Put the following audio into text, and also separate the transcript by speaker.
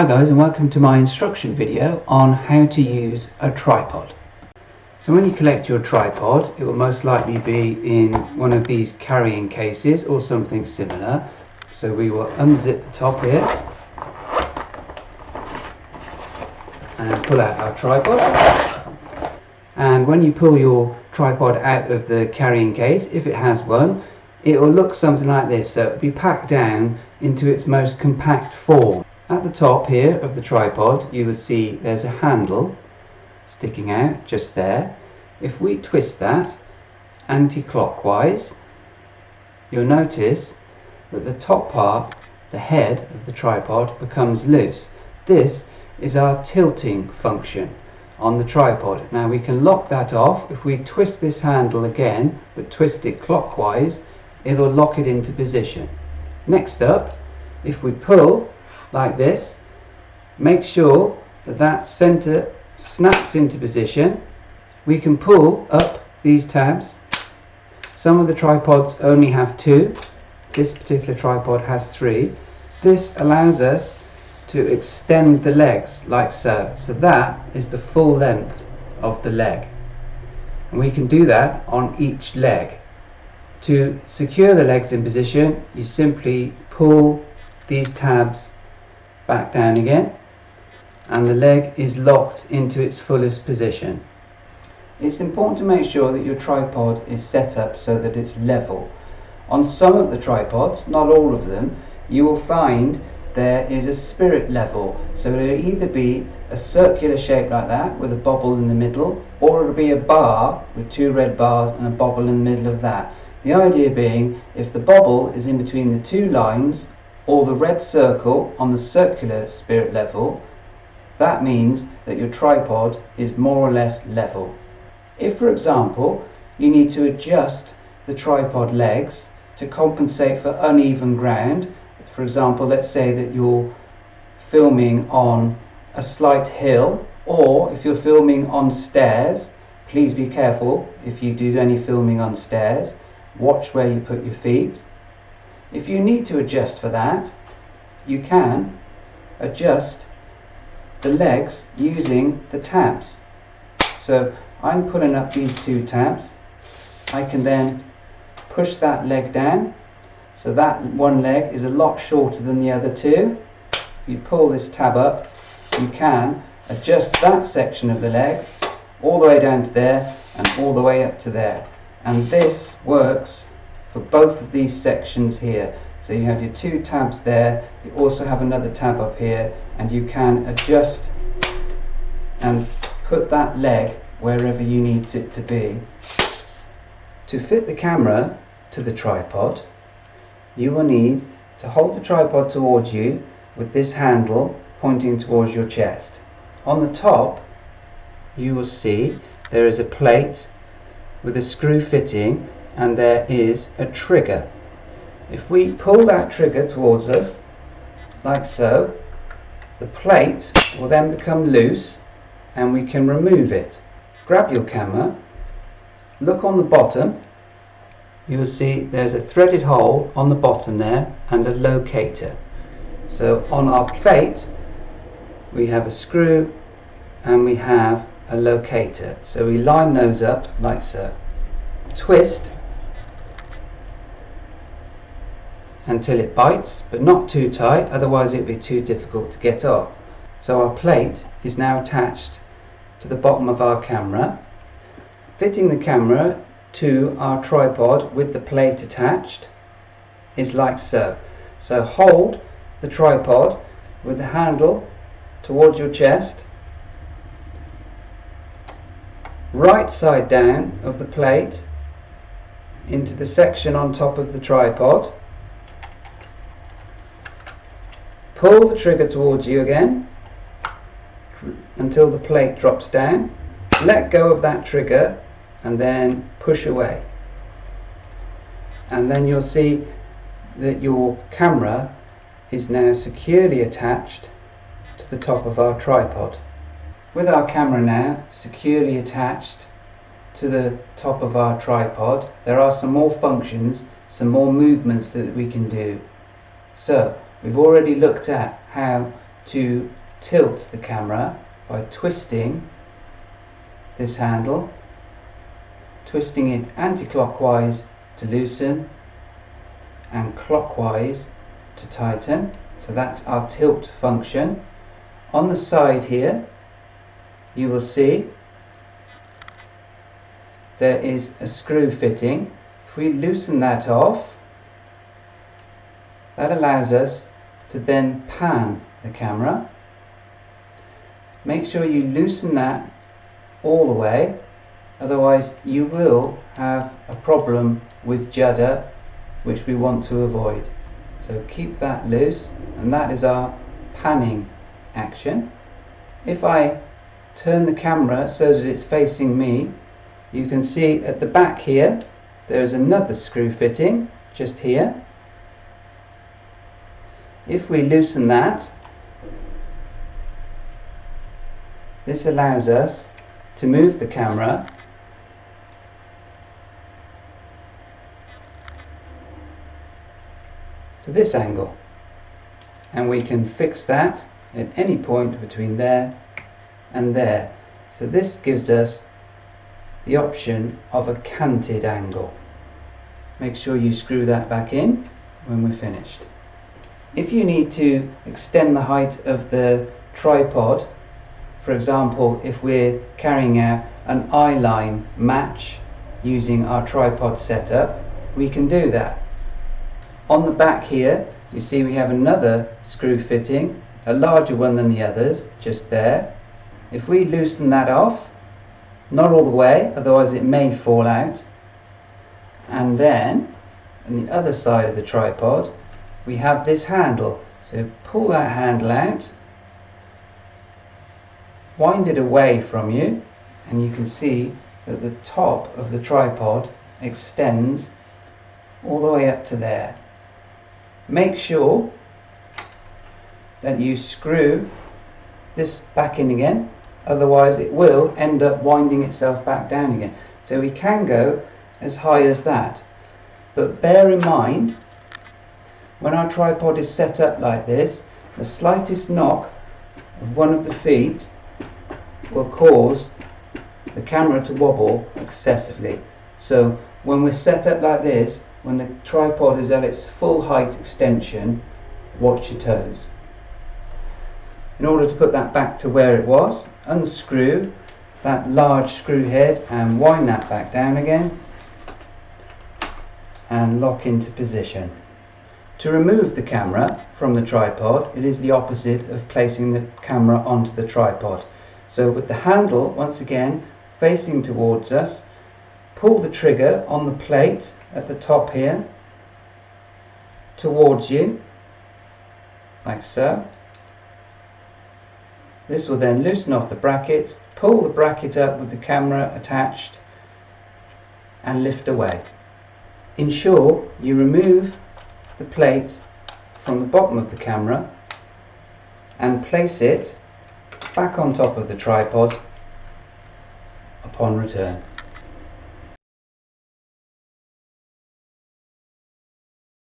Speaker 1: Hi guys, and welcome to my instruction video on how to use a tripod. So when you collect your tripod, it will most likely be in one of these carrying cases or something similar. So we will unzip the top here and pull out our tripod. And when you pull your tripod out of the carrying case, if it has one, it will look something like this. So it will be packed down into its most compact form. At the top here of the tripod, you will see there's a handle sticking out just there. If we twist that anti-clockwise, you'll notice that the top part, the head of the tripod, becomes loose. This is our tilting function on the tripod. Now we can lock that off. If we twist this handle again, but twist it clockwise, it'll lock it into position. Next up, if we pull like this, make sure that that center snaps into position. We can pull up these tabs. Some of the tripods only have two. This particular tripod has three. This allows us to extend the legs like so. So that is the full length of the leg. And we can do that on each leg. To secure the legs in position, you simply pull these tabs back down again, and the leg is locked into its fullest position. It's important to make sure that your tripod is set up so that it's level. On some of the tripods, not all of them, you will find there is a spirit level. So it'll either be a circular shape like that with a bobble in the middle, or it'll be a bar with two red bars and a bobble in the middle of that. The idea being, if the bobble is in between the two lines, or the red circle on the circular spirit level, that means that your tripod is more or less level. If, for example, you need to adjust the tripod legs to compensate for uneven ground, for example, let's say that you're filming on a slight hill, or if you're filming on stairs, please be careful if you do any filming on stairs, watch where you put your feet. If you need to adjust for that, you can adjust the legs using the tabs. So I'm pulling up these two tabs. I can then push that leg down. So that one leg is a lot shorter than the other two. If you pull this tab up, you can adjust that section of the leg all the way down to there and all the way up to there. And this works for both of these sections here. So you have your two tabs there, you also have another tab up here, and you can adjust and put that leg wherever you need it to be. To fit the camera to the tripod, you will need to hold the tripod towards you with this handle pointing towards your chest. On the top, you will see there is a plate with a screw fitting, and there is a trigger. If we pull that trigger towards us, like so, the plate will then become loose and we can remove it. Grab your camera, look on the bottom, you will see there's a threaded hole on the bottom there and a locator. So on our plate we have a screw and we have a locator. So we line those up like so. Twist until it bites, but not too tight, otherwise it would be too difficult to get off. So our plate is now attached to the bottom of our camera. Fitting the camera to our tripod with the plate attached is like so. So hold the tripod with the handle towards your chest, right side down of the plate into the section on top of the tripod. Pull the trigger towards you again until the plate drops down. Let go of that trigger and then push away. And then you'll see that your camera is now securely attached to the top of our tripod. With our camera now securely attached to the top of our tripod, there are some more functions, some more movements that we can do. So we've already looked at how to tilt the camera by twisting this handle, twisting it anti-clockwise to loosen and clockwise to tighten. So that's our tilt function. On the side here you will see there is a screw fitting. If we loosen that off, that allows us to then pan the camera. Make sure you loosen that all the way, otherwise you will have a problem with judder, which we want to avoid. So keep that loose, and that is our panning action. If I turn the camera so that it's facing me, you can see at the back here there is another screw fitting just here. If we loosen that, this allows us to move the camera to this angle, and we can fix that at any point between there and there. So this gives us the option of a canted angle. Make sure you screw that back in when we're finished. If you need to extend the height of the tripod, for example, if we're carrying out an eye-line match using our tripod setup, we can do that. On the back here, you see we have another screw fitting, a larger one than the others, just there. If we loosen that off, not all the way, otherwise it may fall out, and then on the other side of the tripod we have this handle. So pull that handle out, wind it away from you, and you can see that the top of the tripod extends all the way up to there. Make sure that you screw this back in again, otherwise it will end up winding itself back down again. So we can go as high as that, but bear in mind, when our tripod is set up like this, the slightest knock of one of the feet will cause the camera to wobble excessively. So when we're set up like this, when the tripod is at its full height extension, watch your toes. In order to put that back to where it was, unscrew that large screw head and wind that back down again and lock into position. To remove the camera from the tripod, it is the opposite of placing the camera onto the tripod. So with the handle once again facing towards us, pull the trigger on the plate at the top here towards you, like so. This will then loosen off the bracket, pull the bracket up with the camera attached and lift away. Ensure you remove the plate from the bottom of the camera and place it back on top of the tripod upon return.